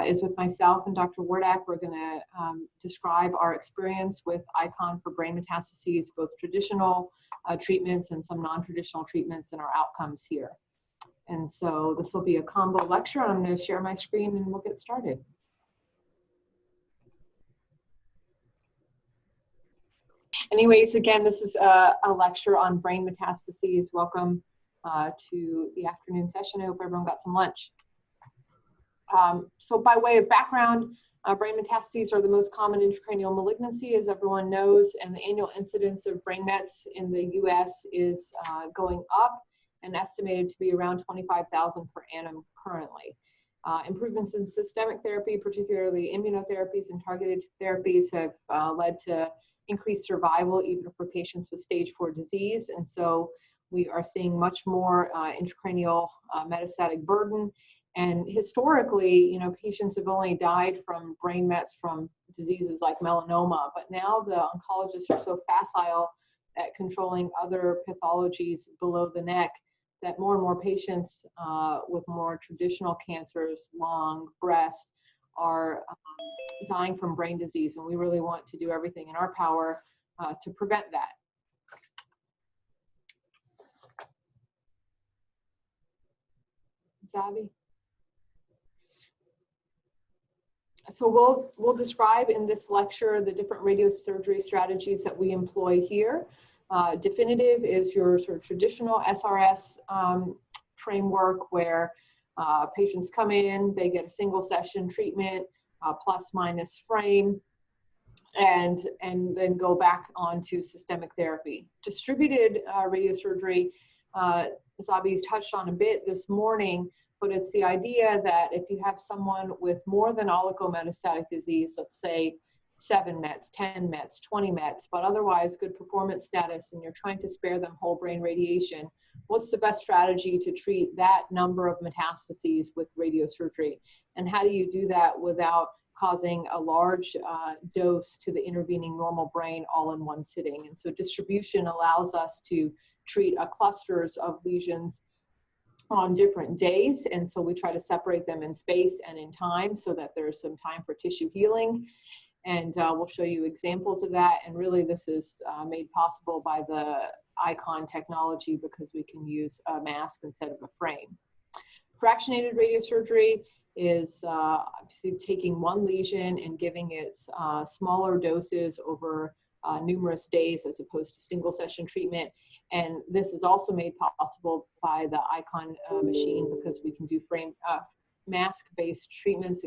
is with myself and Dr. Wardak. We're going to describe our experience with ICON for brain metastases, both traditional treatments and some non-traditional treatments, and our outcomes here. And so this will be a combo lecture. I'm going to share my screen and we'll get started. Anyways, again, this is a lecture on brain metastases. Welcome to the afternoon session. I hope everyone got some lunch. So by way of background, brain metastases are the most common intracranial malignancy, as everyone knows, and the annual incidence of brain mets in the US is going up and estimated to be around 25,000 per annum currently. Improvements in systemic therapy, particularly immunotherapies and targeted therapies, have led to increased survival even for patients with stage 4 disease. And so we are seeing much more intracranial metastatic burden. And historically, you know, patients have only died from brain mets from diseases like melanoma, but now the oncologists are so facile at controlling other pathologies below the neck that more and more patients with more traditional cancers, lung, breast, are dying from brain disease. And we really want to do everything in our power to prevent that. Zabi? So we'll describe in this lecture the different radiosurgery strategies that we employ here. Definitive is your sort of traditional SRS framework where patients come in, they get a single session treatment, plus minus frame, and then go back onto systemic therapy. Distributed radiosurgery, Zabi touched on a bit this morning, but it's the idea that if you have someone with more than oligometastatic disease, let's say 7 mets, 10 mets, 20 mets, but otherwise good performance status, and you're trying to spare them whole brain radiation, what's the best strategy to treat that number of metastases with radiosurgery? And how do you do that without causing a large dose to the intervening normal brain all in one sitting? And so distribution allows us to treat clusters of lesions on different days, and so we try to separate them in space and in time so that there's some time for tissue healing, and we'll show you examples of that. And really this is made possible by the ICON technology because we can use a mask instead of a frame. Fractionated radiosurgery is obviously taking one lesion and giving it smaller doses over numerous days as opposed to single session treatment. And this is also made possible by the ICON machine because we can do mask-based treatments,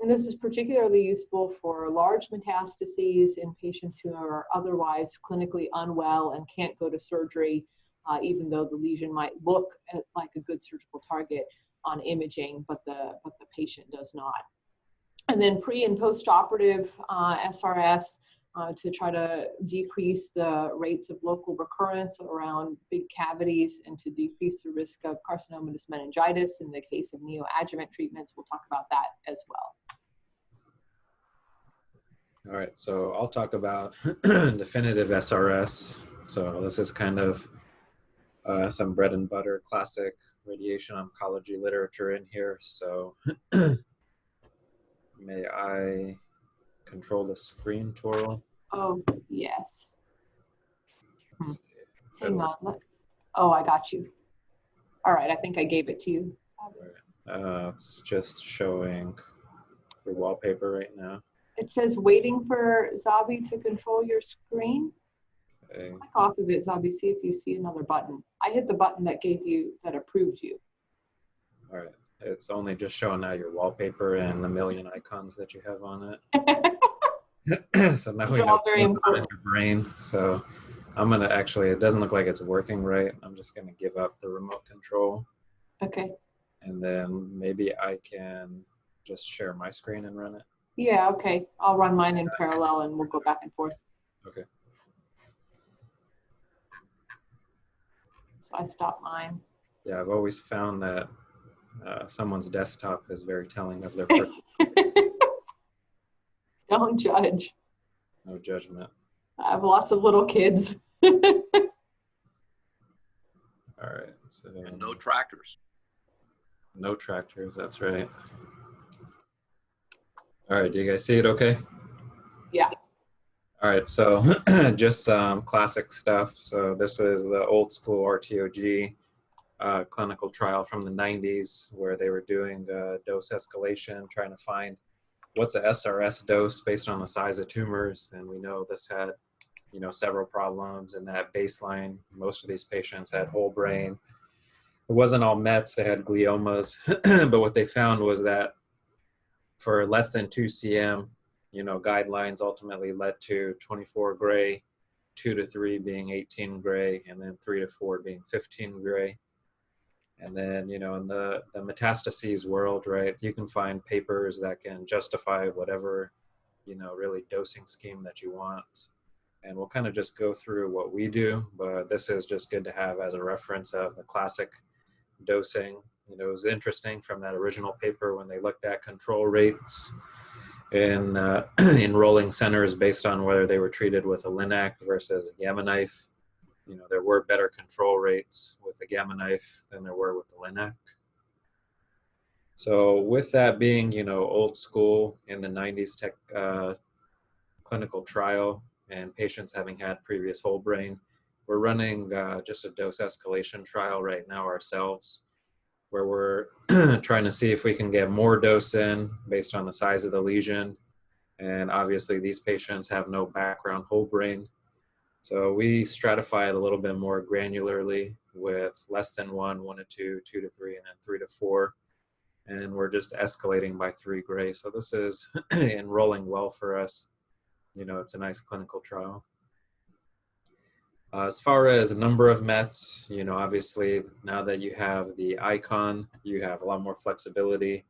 and this is particularly useful for large metastases in patients who are otherwise clinically unwell and can't go to surgery, even though the lesion might look like a good surgical target on imaging, but the patient does not. And then pre and post-operative SRS to try to decrease the rates of local recurrence around big cavities and to decrease the risk of carcinomatous meningitis in the case of neoadjuvant treatments. We'll talk about that as well. All right, so I'll talk about definitive SRS. So this is kind of some bread and butter classic radiation oncology literature in here. So may I control the screen, Toral? Oh, yes. Hang on. Oh, I got you. All right, I think I gave it to you. It's just showing your wallpaper right now. It says waiting for Zabi to control your screen. Okay. Click off of it, Zabi, see if you see another button. I hit the button that approved you. All right. It's only just showing now your wallpaper and the million icons that you have on it. So now we know what's on in your brain. So I'm gonna actually, it doesn't look like it's working right. I'm just gonna give up the remote control. Okay. And then maybe I can just share my screen and run it. Yeah, okay. I'll run mine in parallel and we'll go back and forth. Okay. So I stopped mine. Yeah, I've always found that someone's desktop is very telling of their person. Don't judge. No judgment. I have lots of little kids. All right. So, and no tractors. No tractors, that's right. All right, do you guys see it okay? Yeah. All right, so just some classic stuff. So this is the old school RTOG clinical trial from the 90s where they were doing dose escalation, trying to find what's a SRS dose based on the size of tumors. And we know this had, several problems in that baseline. Most of these patients had whole brain. It wasn't all Mets, they had gliomas. But what they found was that for less than 2 cm, guidelines ultimately led to 24 gray, 2 to 3 being 18 gray, and then 3 to 4 being 15 gray. And then, in the metastases world, right, you can find papers that can justify whatever, really dosing scheme that you want. And we'll kind of just go through what we do, but this is just good to have as a reference of the classic dosing. It was interesting from that original paper when they looked at control rates in enrolling centers based on whether they were treated with a Linac versus a Gamma knife. There were better control rates with the Gamma knife than there were with the Linac. So with that being, old school in the 90s tech clinical trial and patients having had previous whole brain, we're running just a dose escalation trial right now ourselves, where we're trying to see if we can get more dose in based on the size of the lesion. And obviously these patients have no background whole brain. So we stratify it a little bit more granularly with less than 1, 1 to 2, 2 to 3, and then 3 to 4. And we're just escalating by 3 gray. So this is enrolling well for us. It's a nice clinical trial. As far as a number of Mets, obviously now that you have the icon, you have a lot more flexibility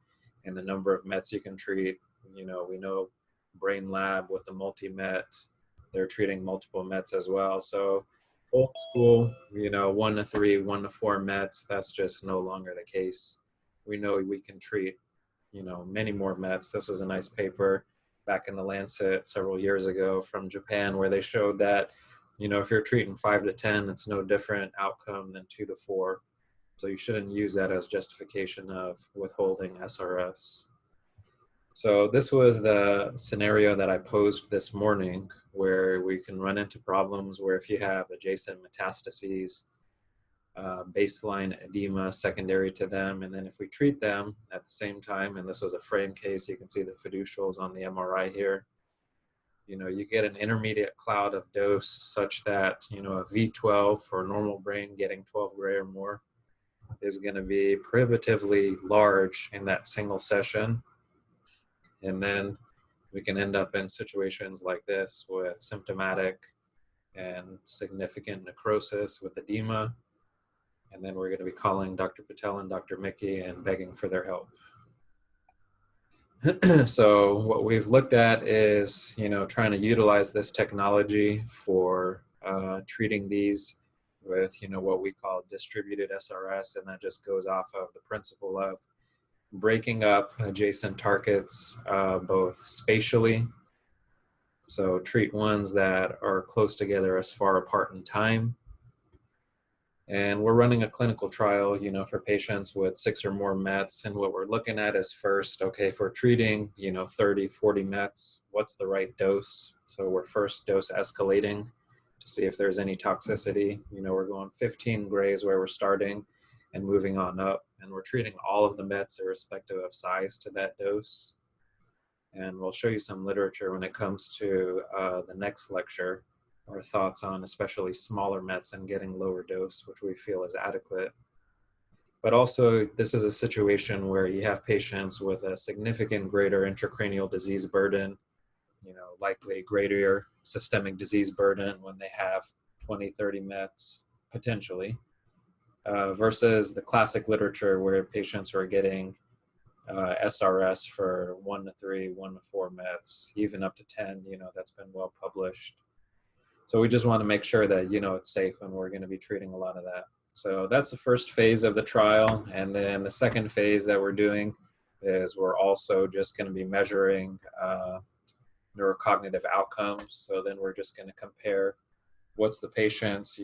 in the number of Mets you can treat. We know Brain Lab with the multi-Met, they're treating multiple Mets as well. So old school, 1 to 3, 1 to 4 Mets, that's just no longer the case. We know we can treat, many more Mets. This was a nice paper back in the Lancet several years ago from Japan where they showed that if you're treating 5 to 10, it's no different outcome than 2 to 4. So you shouldn't use that as justification of withholding SRS. So this was the scenario that I posed this morning where we can run into problems where if you have adjacent metastases, baseline edema secondary to them, and then if we treat them at the same time, and this was a frame case, you can see the fiducials on the MRI here, you get an intermediate cloud of dose such that, a V12 for a normal brain getting 12 gray or more is going to be prohibitively large in that single session. And then we can end up in situations like this with symptomatic and significant necrosis with edema. And then we're going to be calling Dr. Patel and Dr. Mickey and begging for their help. So what we've looked at is, trying to utilize this technology for treating these with, what we call distributed SRS, and that just goes off of the principle of breaking up adjacent targets both spatially. So treat ones that are close together as far apart in time. And we're running a clinical trial, for patients with 6 or more Mets. And what we're looking at is first, okay, if we're treating, 30, 40 Mets, what's the right dose? So we're first dose escalating to see if there's any toxicity. We're going 15 grays where we're starting and moving on up. And we're treating all of the Mets irrespective of size to that dose. And we'll show you some literature when it comes to the next lecture, our thoughts on especially smaller Mets and getting lower dose, which we feel is adequate. But also, this is a situation where you have patients with a significant greater intracranial disease burden, likely greater systemic disease burden when they have 20, 30 Mets, potentially, versus the classic literature where patients are getting SRS for 1 to 3, 1 to 4 Mets, even up to 10, that's been well published. So we just want to make sure that, it's safe, and we're going to be treating a lot of that. So that's the first phase of the trial. And then the second phase that we're doing is we're also just going to be measuring neurocognitive outcomes. So then we're just going to compare what's the patient's,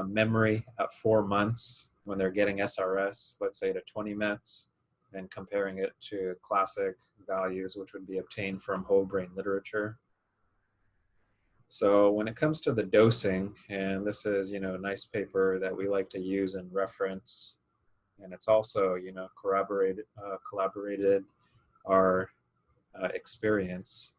memory at 4 months when they're getting SRS, let's say to 20 Mets, and comparing it to classic values, which would be obtained from whole brain literature. So when it comes to the dosing, and this is, a nice paper that we like to use and reference, and it's also, collaborated our experience.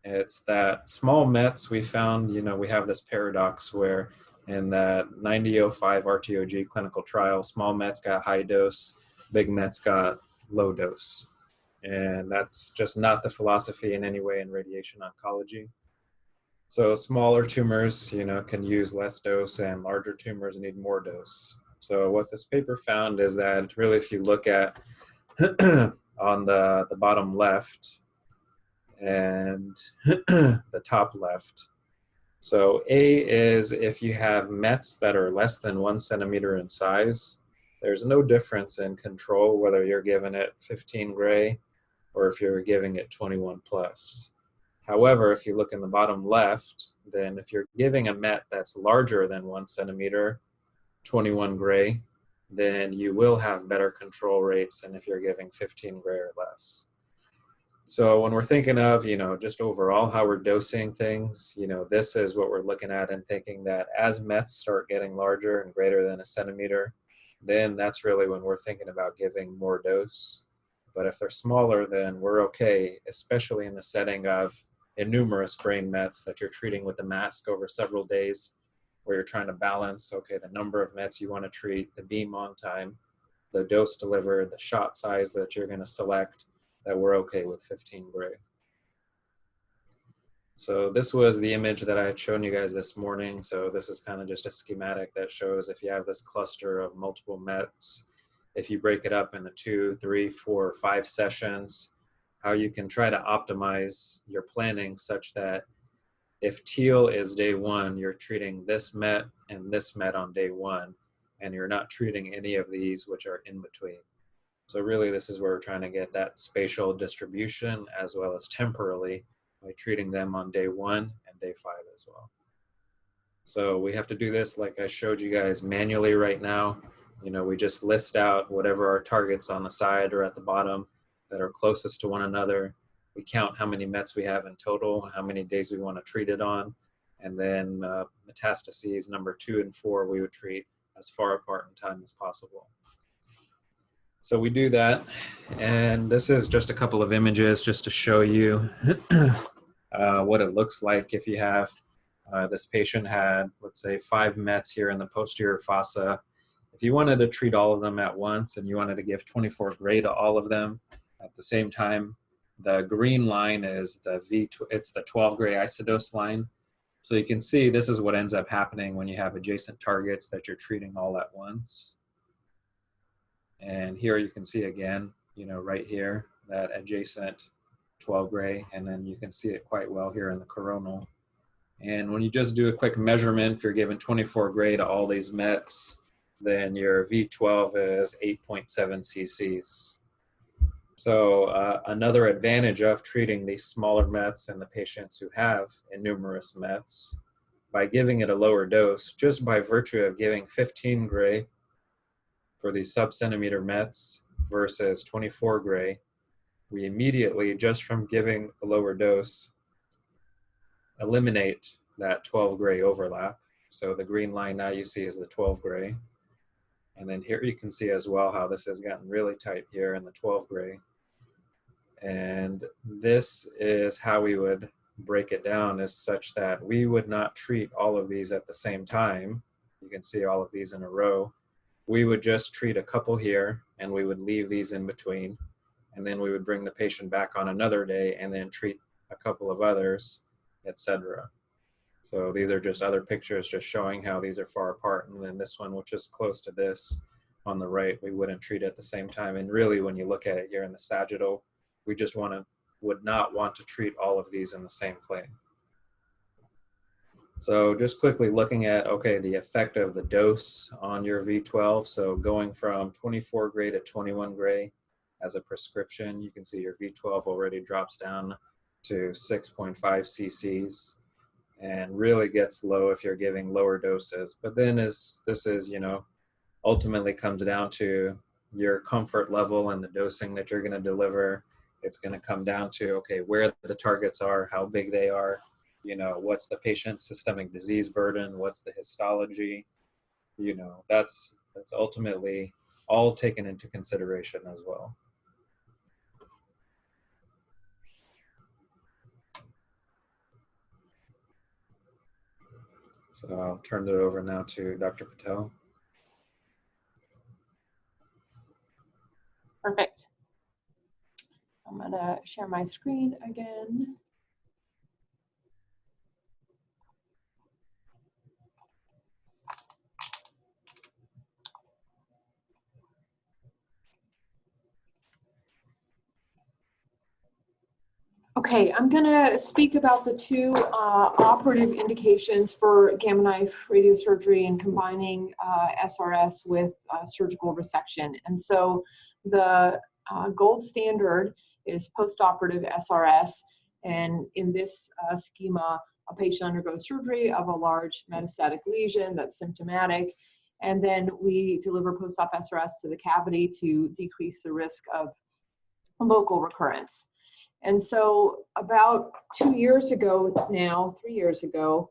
It's that small METs we found, we have this paradox where in that 9005 RTOG clinical trial, small METs got high dose, big METs got low dose. And that's just not the philosophy in any way in radiation oncology. So smaller tumors, can use less dose, and larger tumors need more dose. So what this paper found is that really, if you look at on the bottom left and the top left. So A is if you have METs that are less than 1 centimeter in size, there's no difference in control whether you're giving it 15 gray or if you're giving it 21 plus. However, if you look in the bottom left, then if you're giving a MET that's larger than 1 centimeter, 21 gray, then you will have better control rates than if you're giving 15 gray or less. So when we're thinking of, just overall how we're dosing things, this is what we're looking at and thinking that as METs start getting larger and greater than 1 centimeter, then that's really when we're thinking about giving more dose. But if they're smaller, then we're okay, especially in the setting of innumerous brain METs that you're treating with the mask over several days, where you're trying to balance, okay, the number of METs you want to treat, the beam on time, the dose delivered, the shot size that you're going to select, that we're okay with 15 gray. So this was the image that I had shown you guys this morning. So this is kind of just a schematic that shows if you have this cluster of multiple METs, if you break it up into 2, 3, 4, 5 sessions, how you can try to optimize your planning such that if teal is day 1, you're treating this MET and this MET on day 1, and you're not treating any of these which are in between. So really this is where we're trying to get that spatial distribution as well as temporally by treating them on day 1 and day 5 as well. So we have to do this like I showed you guys manually right now. We just list out whatever our targets on the side or at the bottom that are closest to one another. We count how many METs we have in total, how many days we want to treat it on, and then metastases number 2 and 4 we would treat as far apart in time as possible. So we do that, and this is just a couple of images just to show you what it looks like if you have this patient had, let's say, 5 METs here in the posterior fossa. If you wanted to treat all of them at once and you wanted to give 24 gray to all of them at the same time, the green line is it's the 12 gray isodose line. So you can see this is what ends up happening when you have adjacent targets that you're treating all at once. And here you can see again, right here, that adjacent 12 gray, and then you can see it quite well here in the coronal. And when you just do a quick measurement, if you're given 24 gray to all these METs, then your V12 is 8.7 cc's. So another advantage of treating these smaller METs in the patients who have innumerous METs, by giving it a lower dose, just by virtue of giving 15 gray for these sub-centimeter METs versus 24 gray, we immediately, just from giving a lower dose, eliminate that 12 gray overlap. So the green line now you see is the 12 gray. And then here you can see as well how this has gotten really tight here in the 12 gray. And this is how we would break it down, is such that we would not treat all of these at the same time. You can see all of these in a row. We would just treat a couple here and we would leave these in between. And then we would bring the patient back on another day and then treat a couple of others, etc. So these are just other pictures just showing how these are far apart. And then this one, which is close to this on the right, we wouldn't treat at the same time. And really, when you look at it here in the sagittal, we just would not want to treat all of these in the same plane. So just quickly looking at, okay, the effect of the dose on your V12. So going from 24 gray to 21 gray as a prescription, you can see your V12 already drops down to 6.5 cc's and really gets low if you're giving lower doses. But then this is, ultimately comes down to your comfort level and the dosing that you're going to deliver. It's going to come down to, okay, where the targets are, how big they are, you know, what's the patient's systemic disease burden, what's the histology, you know, that's ultimately all taken into consideration as well. So I'll turn it over now to Dr. Patel. Perfect. I'm going to share my screen again. Okay, I'm going to speak about the two operative indications for Gamma knife radiosurgery and combining SRS with surgical resection. And so the gold standard is postoperative SRS. And in this schema, a patient undergoes surgery of a large metastatic lesion that's symptomatic. And then we deliver post-op SRS to the cavity to decrease the risk of local recurrence. And so about 2 years ago now, 3 years ago,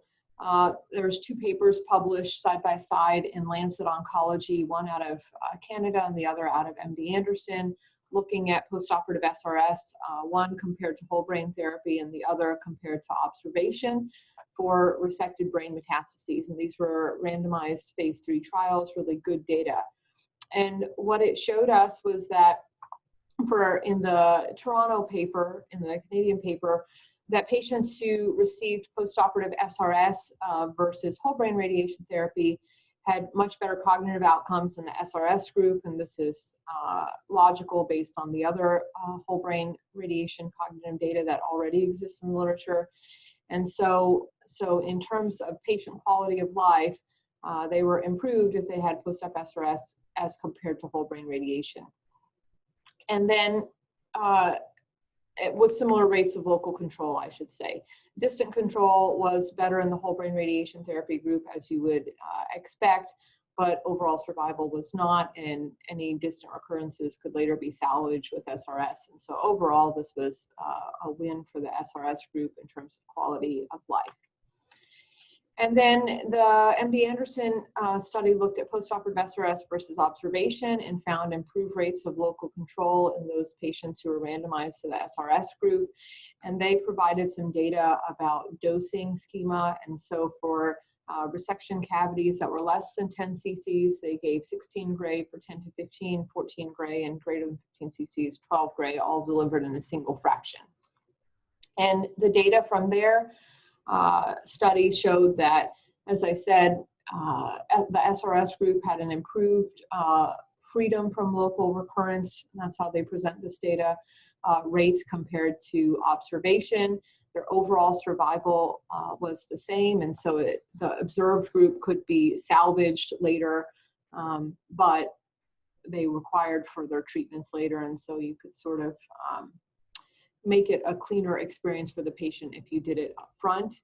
there's two papers published side by side in Lancet Oncology, one out of Canada and the other out of MD Anderson, looking at postoperative SRS, one compared to whole brain therapy and the other compared to observation for resected brain metastases. And these were randomized phase 3 trials, really good data. And what it showed us was that in the Toronto paper, in the Canadian paper, that patients who received postoperative SRS versus whole brain radiation therapy had much better cognitive outcomes in the SRS group, and this is logical based on the other whole brain radiation cognitive data that already exists in the literature. And so in terms of patient quality of life, they were improved if they had post-op SRS as compared to whole brain radiation. And then with similar rates of local control, I should say. Distant control was better in the whole brain radiation therapy group, as you would expect, but overall survival was not, and any distant recurrences could later be salvaged with SRS. And so overall, this was a win for the SRS group in terms of quality of life. And then the MD Anderson study looked at postoperative SRS versus observation and found improved rates of local control in those patients who were randomized to the SRS group. And they provided some data about dosing schema. And so for resection cavities that were less than 10 cc's, they gave 16 gray for 10 to 15, 14 gray, and greater than 15 cc's, 12 gray, all delivered in a single fraction. And the data from their study showed that, as I said, the SRS group had an improved freedom from local recurrence. That's how they present this data, rates compared to observation. Their overall survival was the same, and so the observed group could be salvaged later, but they required further treatments later, and so you could sort of make it a cleaner experience for the patient if you did it up front.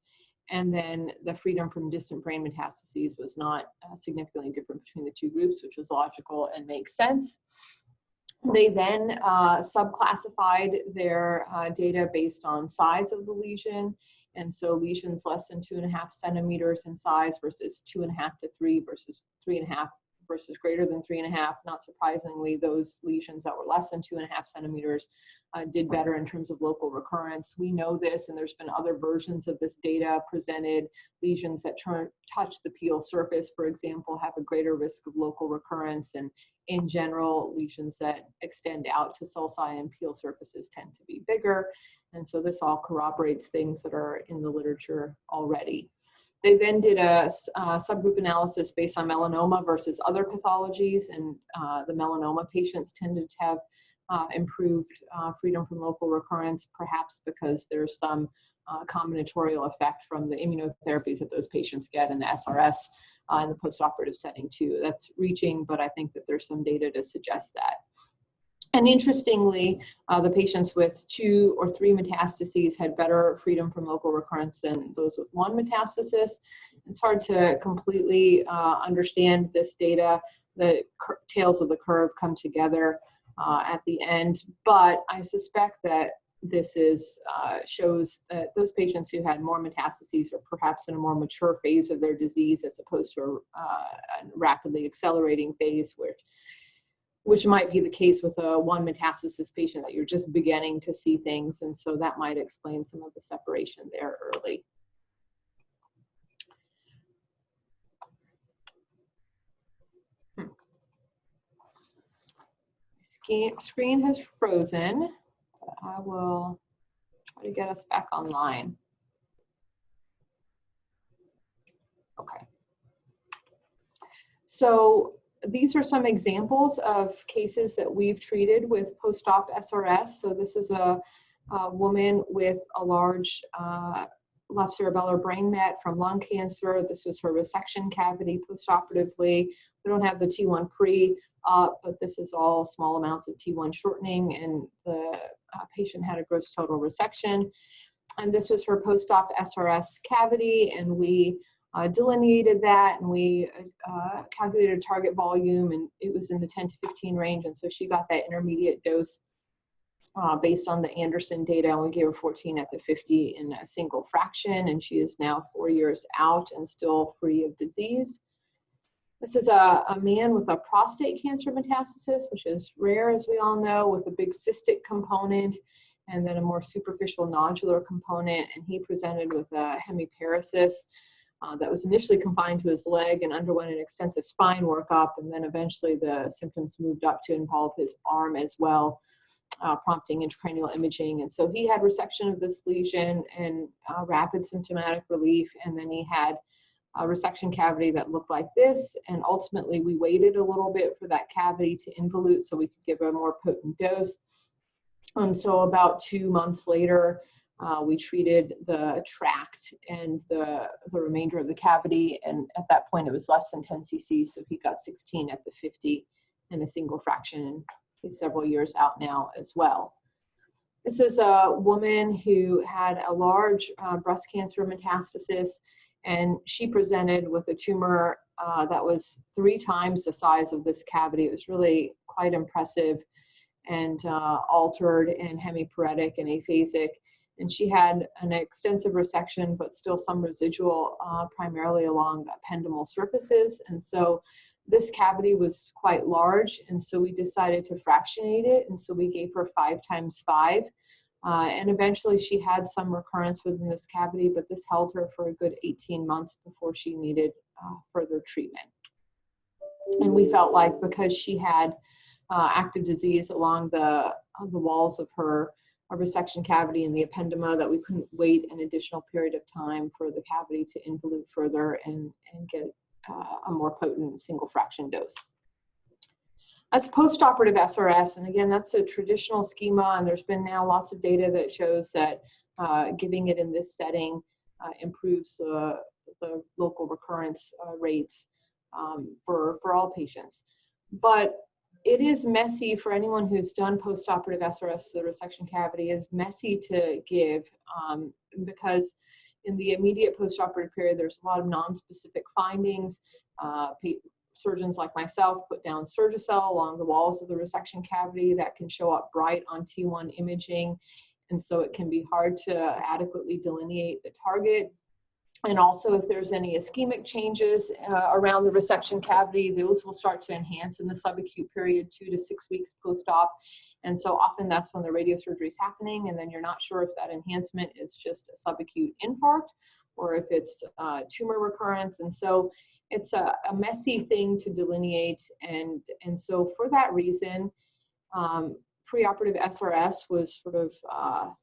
And then the freedom from distant brain metastases was not significantly different between the two groups, which was logical and makes sense. They then subclassified their data based on size of the lesion. And so lesions less than 2.5 centimeters in size versus 2.5 to 3 versus 3.5 versus greater than 3.5. Not surprisingly, those lesions that were less than 2.5 centimeters did better in terms of local recurrence. We know this, and there's been other versions of this data presented. Lesions that touch the peel surface, for example, have a greater risk of local recurrence, and in general, lesions that extend out to sulci and peel surfaces tend to be bigger. And so this all corroborates things that are in the literature already. They then did a subgroup analysis based on melanoma versus other pathologies, and the melanoma patients tended to have improved freedom from local recurrence, perhaps because there's some combinatorial effect from the immunotherapies that those patients get in the SRS in the postoperative setting too. That's reaching, but I think that there's some data to suggest that. And interestingly, the patients with 2 or 3 metastases had better freedom from local recurrence than those with 1 metastasis. It's hard to completely understand this data. the tails of the curve come together at the end. But I suspect that this shows that those patients who had more metastases are perhaps in a more mature phase of their disease as opposed to a rapidly accelerating phase, which might be the case with a one metastasis patient that you're just beginning to see things. And so that might explain some of the separation there early. Screen has frozen. I will try to get us back online. Okay. So these are some examples of cases that we've treated with post-op SRS. So this is a woman with a large left cerebellar brain met from lung cancer. This was her resection cavity post-operatively. We don't have the T1 pre, but this is all small amounts of T1 shortening, and the patient had a gross total resection. And this was her post-op SRS cavity, and we delineated that, and we calculated target volume, and it was in the 10 to 15 range. And so she got that intermediate dose based on the Anderson data, and we gave her 14 at the 50 in a single fraction, and she is now 4 years out and still free of disease. This is a man with a prostate cancer metastasis, which is rare, as we all know, with a big cystic component and then a more superficial nodular component, and he presented with a hemiparesis that was initially confined to his leg and underwent an extensive spine workup, and then eventually the symptoms moved up to involve his arm as well, prompting intracranial imaging. And so he had resection of this lesion and rapid symptomatic relief, and then he had a resection cavity that looked like this, and ultimately we waited a little bit for that cavity to involute so we could give a more potent dose. And so about 2 months later, we treated the tract and the remainder of the cavity, and at that point it was less than 10 cc, so he got 16 at the 50 in a single fraction. He's several years out now as well. This is a woman who had a large breast cancer metastasis, and she presented with a tumor that was 3 times the size of this cavity. It was really quite impressive and altered and hemiparetic and aphasic. And she had an extensive resection, but still some residual, primarily along ependymal surfaces. And so this cavity was quite large, and so we decided to fractionate it. And so we gave her 5 times 5. And eventually she had some recurrence within this cavity, but this held her for a good 18 months before she needed further treatment. And we felt like because she had active disease along the walls of her resection cavity and the ependyma, that we couldn't wait an additional period of time for the cavity to involute further and get a more potent single fraction dose. That's postoperative SRS, and again, that's a traditional schema, and there's been now lots of data that shows that giving it in this setting improves the local recurrence rates for all patients. But it is messy for anyone who's done postoperative SRS to the resection cavity. It's messy to give because in the immediate postoperative period, there's a lot of non-specific findings. Surgeons like myself put down Surgicel along the walls of the resection cavity that can show up bright on T1 imaging, and so it can be hard to adequately delineate the target. And also, if there's any ischemic changes around the resection cavity, those will start to enhance in the subacute period, 2 to 6 weeks post-op. And so often that's when the radiosurgery is happening, and then you're not sure if that enhancement is just a subacute infarct or if it's tumor recurrence. And so it's a messy thing to delineate. And so for that reason, preoperative SRS was sort of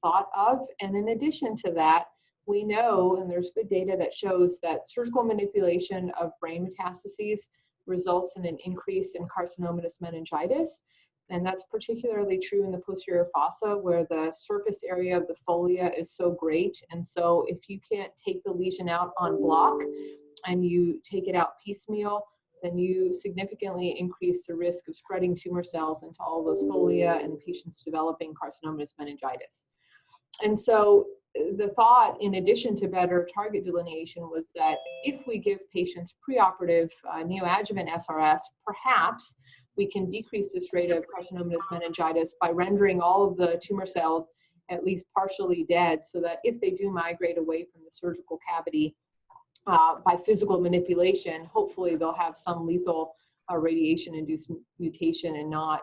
thought of. And in addition to that, we know, and there's good data that shows that surgical manipulation of brain metastases results in an increase in carcinomatous meningitis. And that's particularly true in the posterior fossa, where the surface area of the fovea is so great. And so if you can't take the lesion out en bloc and you take it out piecemeal, then you significantly increase the risk of spreading tumor cells into all those fovea and patients developing carcinomatous meningitis. And so the thought, in addition to better target delineation, was that if we give patients preoperative neoadjuvant SRS, perhaps we can decrease this rate of carcinomatous meningitis by rendering all of the tumor cells at least partially dead, so that if they do migrate away from the surgical cavity by physical manipulation, hopefully they'll have some lethal radiation-induced mutation and not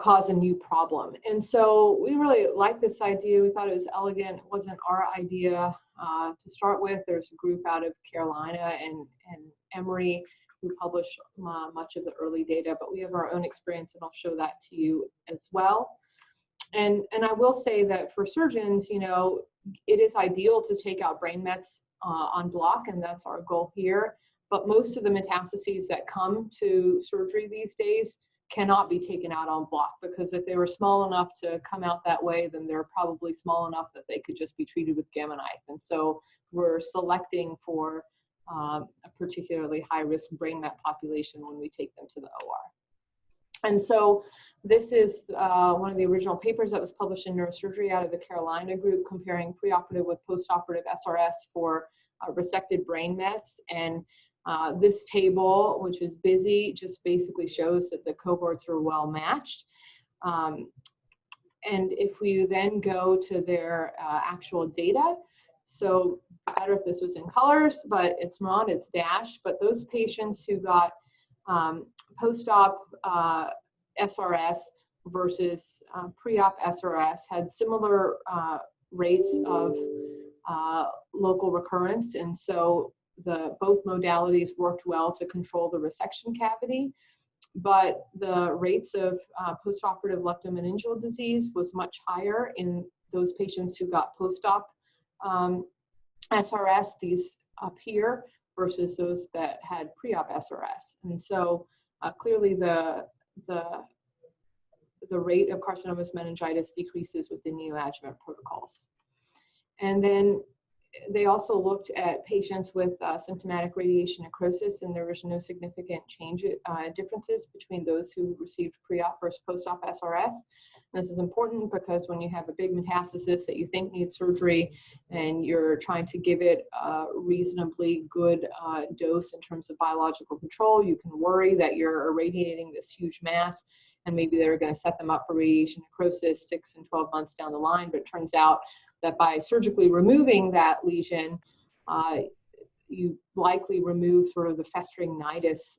cause a new problem. And so we really liked this idea. We thought it was elegant. It wasn't our idea to start with. There's a group out of Carolina and Emory who published much of the early data, but we have our own experience, and I'll show that to you as well. And I will say that for surgeons, you know, it is ideal to take out brain mets on block, and that's our goal here. But most of the metastases that come to surgery these days cannot be taken out on block, because if they were small enough to come out that way, then they're probably small enough that they could just be treated with Gamma Knife. And so we're selecting for a particularly high-risk brain met population when we take them to the OR. And so this is one of the original papers that was published in Neurosurgery out of the Carolina group, comparing preoperative with postoperative SRS for resected brain mets. And this table, which is busy, just basically shows that the cohorts are well matched. And if we then go to their actual data, so better if this was in colors, but it's not, it's dashed. But those patients who got post-op SRS versus pre-op SRS had similar rates of local recurrence, and so both modalities worked well to control the resection cavity. But the rates of postoperative leptomeningeal disease was much higher in those patients who got post-op SRS, these up here, versus those that had pre-op SRS. And so clearly the rate of carcinomatous meningitis decreases with the neoadjuvant protocols. And then they also looked at patients with symptomatic radiation necrosis, and there was no significant differences between those who received pre-op versus post-op SRS. And this is important because when you have a big metastasis that you think needs surgery and you're trying to give it a reasonably good dose in terms of biological control, you can worry that you're irradiating this huge mass and maybe they're going to set them up for radiation necrosis 6 and 12 months down the line. But it turns out that by surgically removing that lesion, you likely remove sort of the festering nidus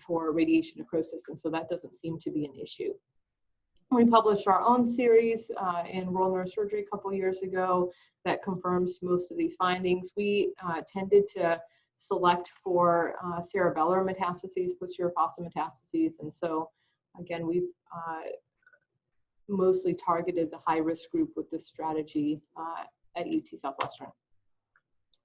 for radiation necrosis, and so that doesn't seem to be an issue. We published our own series in World Neurosurgery a couple years ago that confirms most of these findings. We tended to select for cerebellar metastases, posterior fossa metastases, and so again, we've mostly targeted the high-risk group with this strategy at UT Southwestern.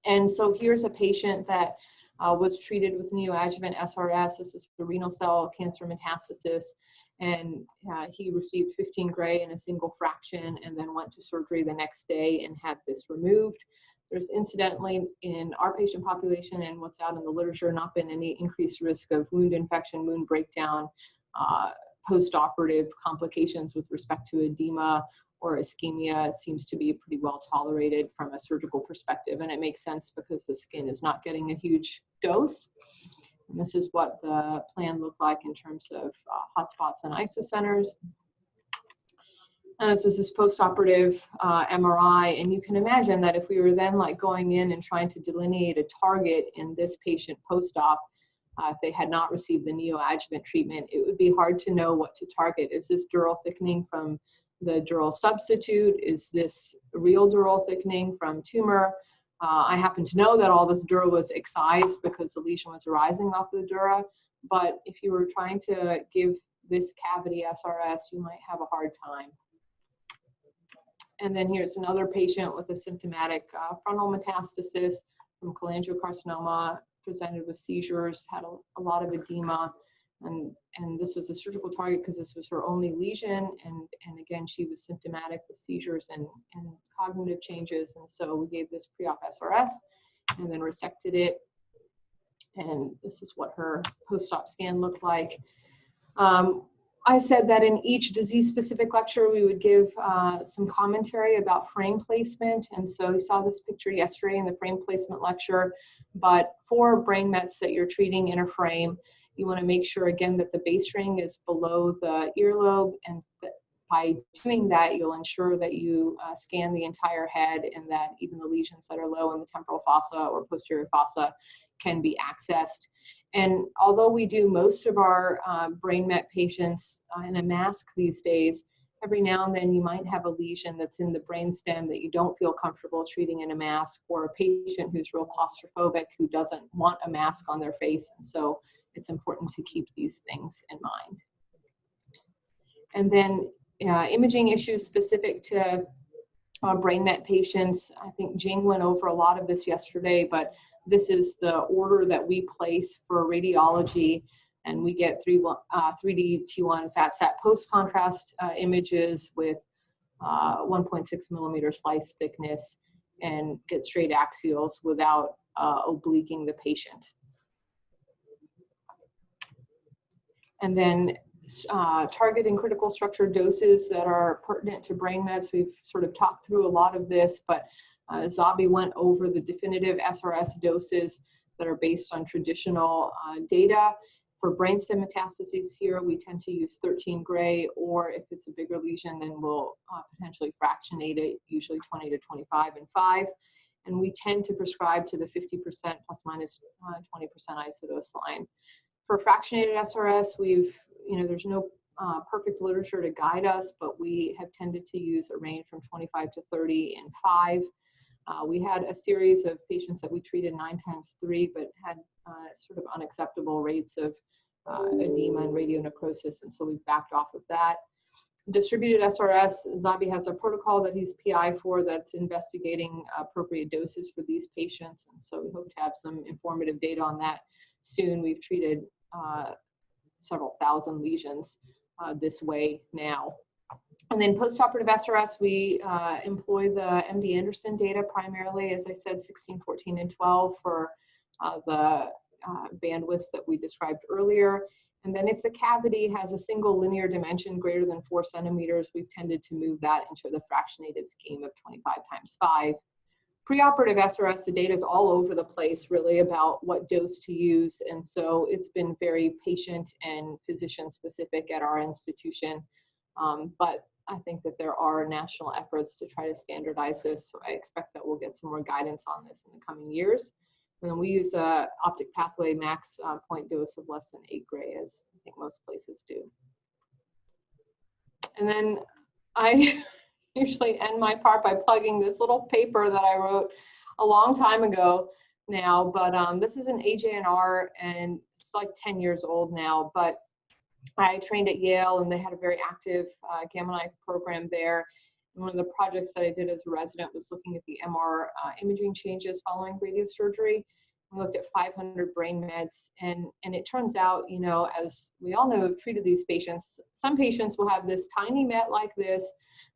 And so here's a patient that was treated with neoadjuvant SRS. This is the renal cell cancer metastasis, and he received 15 gray in a single fraction and then went to surgery the next day and had this removed. There's incidentally in our patient population and what's out in the literature not been any increased risk of wound infection, wound breakdown, post-operative complications with respect to edema or ischemia. It seems to be pretty well tolerated from a surgical perspective, and it makes sense because the skin is not getting a huge dose. And this is what the plan looked like in terms of hotspots and isocenters. And this is this post-operative MRI, and you can imagine that if we were then like going in and trying to delineate a target in this patient post-op, if they had not received the neoadjuvant treatment, it would be hard to know what to target. Is this dural thickening from the dural substitute? Is this real dural thickening from tumor? I happen to know that all this dura was excised because the lesion was arising off of the dura, but if you were trying to give this cavity SRS, you might have a hard time. And then here's another patient with a symptomatic frontal metastasis from cholangiocarcinoma, presented with seizures, had a lot of edema, and this was a surgical target because this was her only lesion, and again, she was symptomatic with seizures and cognitive changes, and so we gave this pre-op SRS and then resected it, and this is what her post-op scan looked like. I said that in each disease-specific lecture, we would give some commentary about frame placement. And so you saw this picture yesterday in the frame placement lecture. But for brain mets that you're treating in a frame, you want to make sure, again, that the base ring is below the earlobe. And by doing that, you'll ensure that you scan the entire head and that even the lesions that are low in the temporal fossa or posterior fossa can be accessed. And although we do most of our brain met patients in a mask these days, every now and then you might have a lesion that's in the brainstem that you don't feel comfortable treating in a mask, or a patient who's real claustrophobic who doesn't want a mask on their face. And so it's important to keep these things in mind. And then imaging issues specific to brain met patients. I think Jing went over a lot of this yesterday, but this is the order that we place for radiology, and we get 3D T1 FAT-SAT post-contrast images with 1.6 millimeter slice thickness and get straight axials without obliquing the patient. And then target and critical structure doses that are pertinent to brain mets. We've sort of talked through a lot of this, but Zabi went over the definitive SRS doses that are based on traditional data. For brainstem metastases here, we tend to use 13 gray, or if it's a bigger lesion, then we'll potentially fractionate it, usually 20 to 25 and 5. And we tend to prescribe to the 50% plus minus 20% isodose line. For fractionated SRS, there's no perfect literature to guide us, but we have tended to use a range from 25 to 30 and 5. We had a series of patients that we treated 9x3, but had sort of unacceptable rates of edema and radionecrosis, and so we backed off of that. Distributed SRS, Zabi has a protocol that he's PI for that's investigating appropriate doses for these patients, and so we hope to have some informative data on that soon. We've treated several thousand lesions this way now. And then postoperative SRS, we employ the MD Anderson data primarily, as I said, 16, 14, and 12 for the bandwidths that we described earlier. And then if the cavity has a single linear dimension greater than 4 centimeters, we've tended to move that into the fractionated scheme of 25 times 5. Preoperative SRS, the data is all over the place really about what dose to use. And so it's been very patient and physician specific at our institution. But I think that there are national efforts to try to standardize this. So I expect that we'll get some more guidance on this in the coming years. And then we use a optic pathway max point dose of less than 8 gray, as I think most places do. And then I usually end my part by plugging this little paper that I wrote a long time ago now, but this is an AJNR, and it's like 10 years old now, but I trained at Yale, and they had a very active Gamma Knife program there. And one of the projects that I did as a resident was looking at the MR imaging changes following radiosurgery. We looked at 500 brain mets, and it turns out, as we all know, who've treated these patients, some patients will have this tiny met like this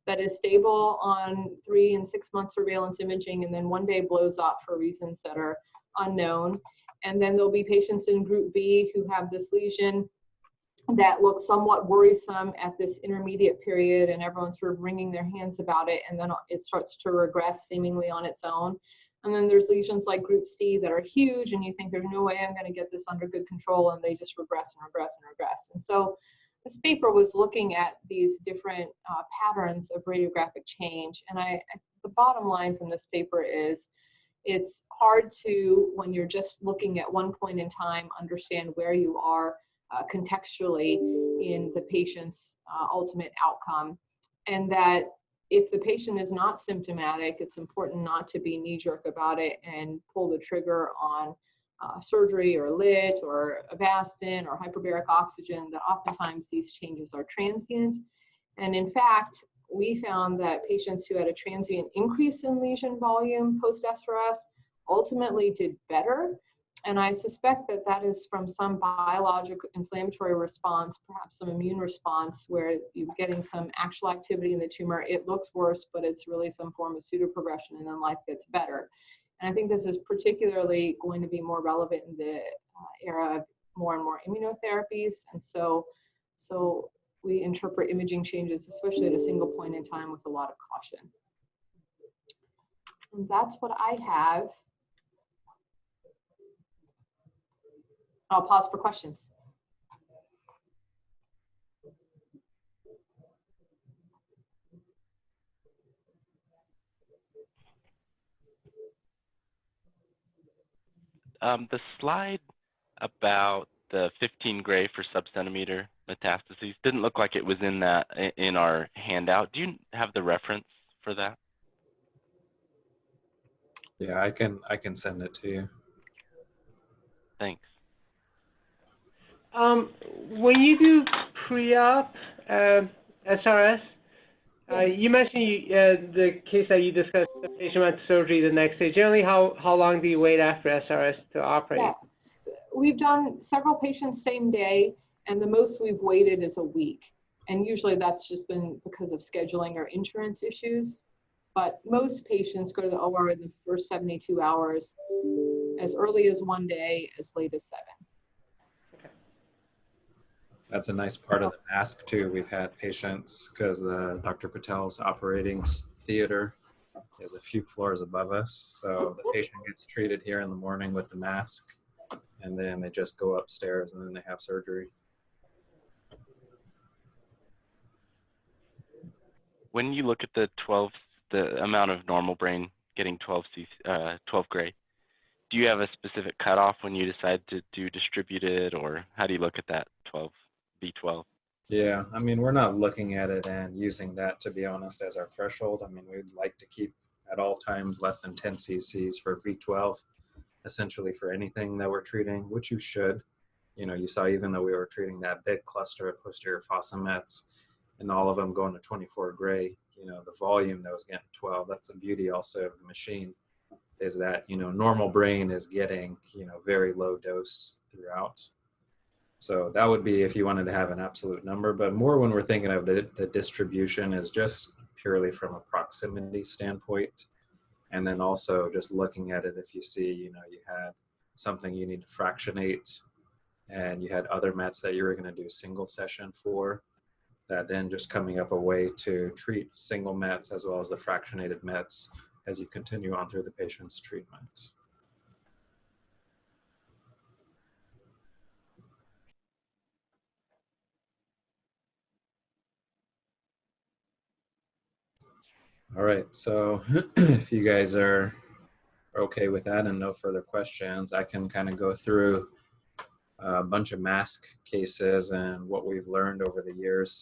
that is stable on 3 and 6 month surveillance imaging, and then one day blows up for reasons that are unknown. And then there'll be patients in group B who have this lesion that looks somewhat worrisome at this intermediate period, and everyone's sort of wringing their hands about it, and then it starts to regress seemingly on its own. And then there's lesions like group C that are huge, and you think there's no way I'm going to get this under good control, and they just regress and regress and regress. And so this paper was looking at these different patterns of radiographic change, and the bottom line from this paper is it's hard to, when you're just looking at one point in time, understand where you are contextually in the patient's ultimate outcome, and that if the patient is not symptomatic, it's important not to be knee-jerk about it and pull the trigger on surgery or lit or Avastin or hyperbaric oxygen, that oftentimes these changes are transient. And in fact, we found that patients who had a transient increase in lesion volume post-SRS ultimately did better. And I suspect that that is from some biologic inflammatory response, perhaps some immune response, where you're getting some actual activity in the tumor. It looks worse, but it's really some form of pseudoprogression, and then life gets better. And I think this is particularly going to be more relevant in the era of more and more immunotherapies. And so we interpret imaging changes, especially at a single point in time, with a lot of caution. And that's what I have. I'll pause for questions. The slide about the 15 gray for sub-centimeter metastases didn't look like it was in that in our handout. Do you have the reference for that? Yeah, I can send it to you. Thanks. When you do pre-op SRS, you mentioned the case that you discussed, the patient went to surgery the next day. Generally, how long do you wait after SRS to operate? Yeah. We've done several patients same day, and the most we've waited is a week. And usually that's just been because of scheduling or insurance issues. But most patients go to the OR in the first 72 hours, as early as 1 day, as late as 7. That's a nice part of the mask too. We've had patients, because Dr. Patel's operating theater is a few floors above us. So the patient gets treated here in the morning with the mask, and then they just go upstairs and then they have surgery. When you look at the amount of normal brain getting 12 gray, do you have a specific cutoff when you decide to do distributed, or how do you look at that 12B12? Yeah, I mean, we're not looking at it and using that, to be honest, as our threshold. I mean, we'd like to keep at all times less than 10 cc's for V12, essentially for anything that we're treating, which you should. You know, you saw even though we were treating that big cluster of posterior fossa mets and all of them going to 24 gray, you know, the volume that was getting 12, that's the beauty also of the machine, is that, you know, normal brain is getting, you know, very low dose throughout. So that would be if you wanted to have an absolute number, but more when we're thinking of the distribution is just purely from a proximity standpoint. And then also just looking at it, if you see, you know, you had something you need to fractionate and you had other mets that you were going to do single session for, that then just coming up a way to treat single mets as well as the fractionated mets as you continue on through the patient's treatment. All right, so if you guys are okay with that and no further questions, I can kind of go through a bunch of mask cases and what we've learned over the years